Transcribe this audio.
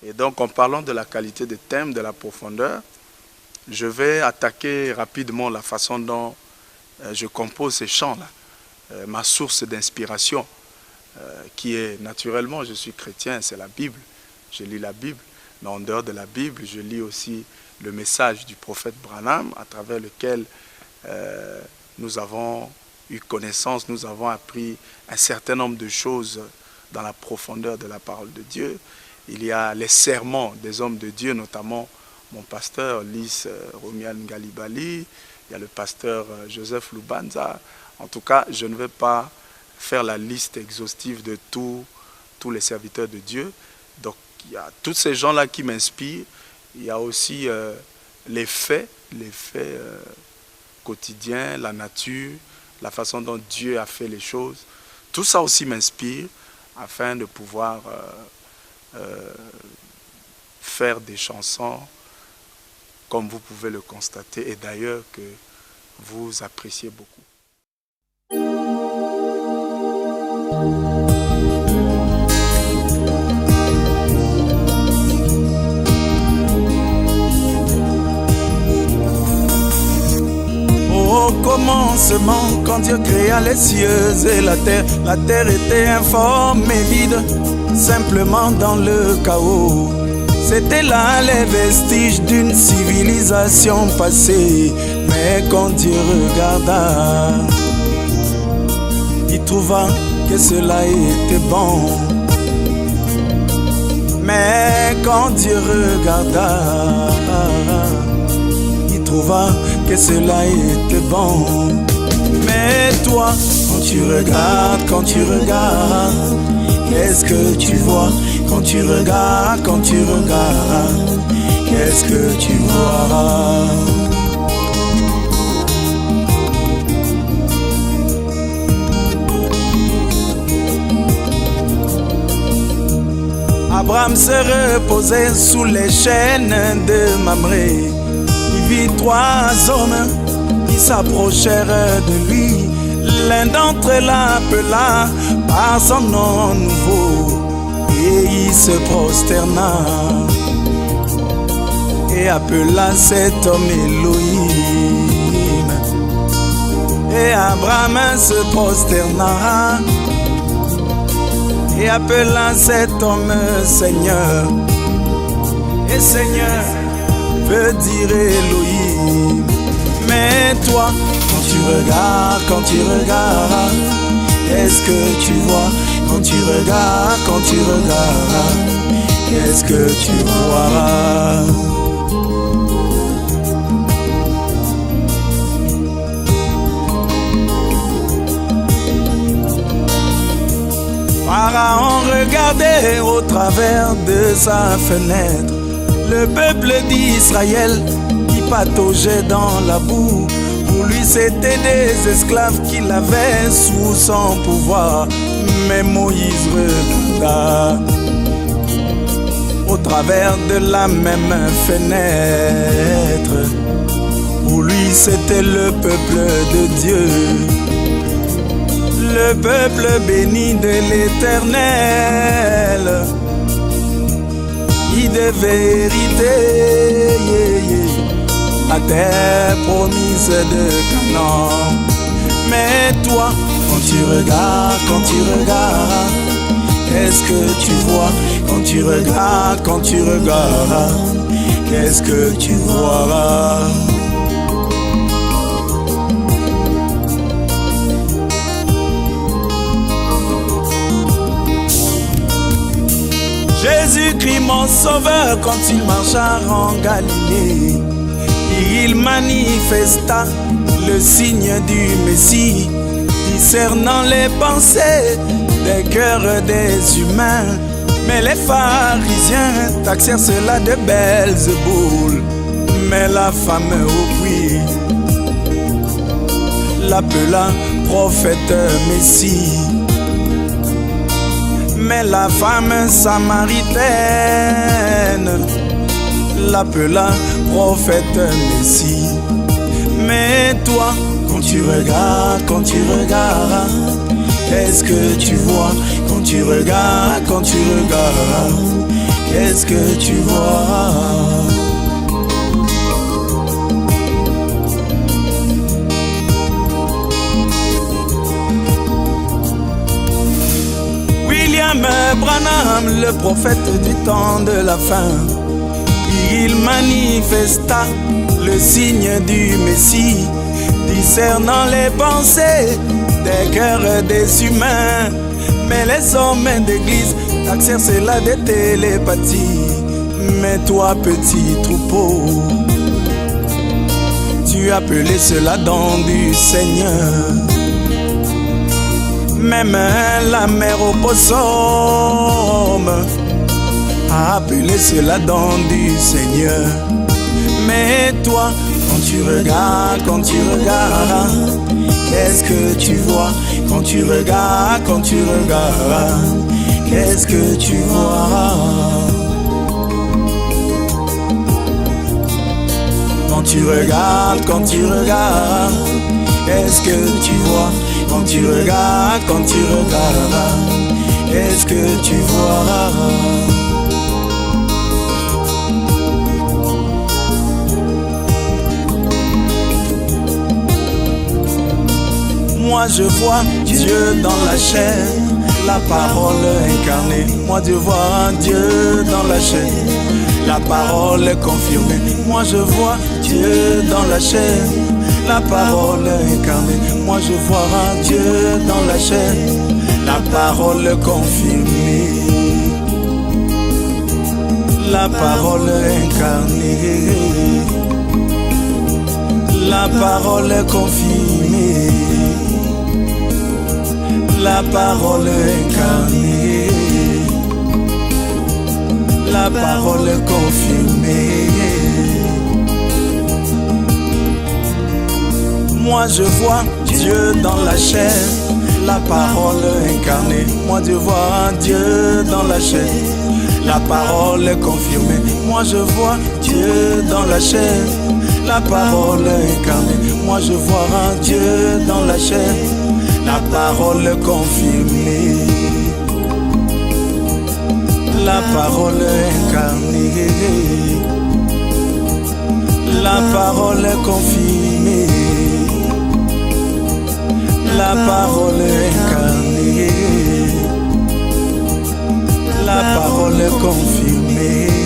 Et donc, en parlant de la qualité des thèmes, de la profondeur, je vais attaquer rapidement la façon dont je compose ces chants-là. Ma source d'inspiration, qui est naturellement, je suis chrétien, c'est la Bible. Je lis la Bible, mais en dehors de la Bible, je lis aussi le message du prophète Branham, à travers lequel nous avons eu connaissance, nous avons appris un certain nombre de choses dans la profondeur de la parole de Dieu. Il y a les sermons des hommes de Dieu, notamment mon pasteur Lys Romial Ngalibali, il y a le pasteur Joseph Lubanza. En tout cas, je ne vais pas faire la liste exhaustive de tous les serviteurs de Dieu. Donc, il y a tous ces gens-là qui m'inspirent. Il y a aussi les faits quotidiens, la nature, la façon dont Dieu a fait les choses. Tout ça aussi m'inspire afin de pouvoir faire des chansons comme vous pouvez le constater et d'ailleurs que vous appréciez beaucoup. Au commencement, quand Dieu créa les cieux et la terre était informe et vide, simplement dans le chaos. C'était là les vestiges d'une civilisation passée. Mais quand Dieu regarda, il trouva que cela était bon. Mais quand Dieu regarda, il trouva que cela était bon. Mais toi, quand tu regardes, qu'est-ce que tu vois? Quand tu regardes, qu'est-ce que tu vois? Abraham se reposait sous les chaînes de Mamré. Il vit 3 hommes qui s'approchèrent de lui. L'un d'entre eux l'appela par son nom nouveau et il se prosterna et appela cet homme Elohim. Et Abraham se prosterna et appela cet homme Seigneur. Et Seigneur veut dire Elohim. Mais toi, quand tu regardes, qu'est-ce que tu vois? Quand tu regardes, qu'est-ce que tu vois? Pharaon regardait au travers de sa fenêtre le peuple d'Israël qui pataugeait dans la boue. Pour lui c'était des esclaves qu'il avait sous son pouvoir. Mais Moïse regarda au travers de la même fenêtre. Pour lui c'était le peuple de Dieu, le peuple béni de l'Éternel, qui devait hériter la terre promise de Canaan. Mais toi, quand tu regardes, qu'est-ce que tu vois? Quand tu regardes, qu'est-ce que tu vois? Jésus-Christ mon sauveur, quand il marcha en Galilée, il manifesta le signe du Messie, discernant les pensées des cœurs des humains. Mais les pharisiens taxèrent cela de Belzéboul. Mais la femme au puits l'appela prophète Messie. Mais la femme samaritaine l'appela prophète Messie. Mais toi, quand tu regardes, qu'est-ce que tu vois? Quand tu regardes, qu'est-ce qu'est-ce que tu vois? William Branham, le prophète du temps de la fin, il manifesta le signe du Messie, discernant les pensées des cœurs des humains. Mais les hommes d'église taxèrent cela de télépathie. Mais toi, petit troupeau, tu appelais cela don du Seigneur. Même la mère au possum a appelé cela don du Seigneur. Mais toi, quand tu regardes, qu'est-ce que tu vois? Quand tu regardes, qu'est-ce que tu vois? Quand tu regardes, qu'est-ce que tu vois? Quand tu regardes, qu'est-ce que tu vois? Moi je vois Dieu dans la chair, la parole incarnée. Moi je vois Dieu dans la chair, la parole confirmée. Moi je vois Dieu dans la chair, la parole incarnée. Moi je vois Dieu dans la chair, la parole confirmée. La parole incarnée, la parole confirmée. La parole incarnée, la parole confirmée. Moi je vois Dieu dans la chair, la parole incarnée. Moi je vois Dieu dans la chair, la parole confirmée. Moi je vois Dieu dans la chair, la parole incarnée. Moi je vois Dieu dans la chair, la parole confirmée. La parole incarnée, la parole confirmée. La parole incarnée, la parole confirmée.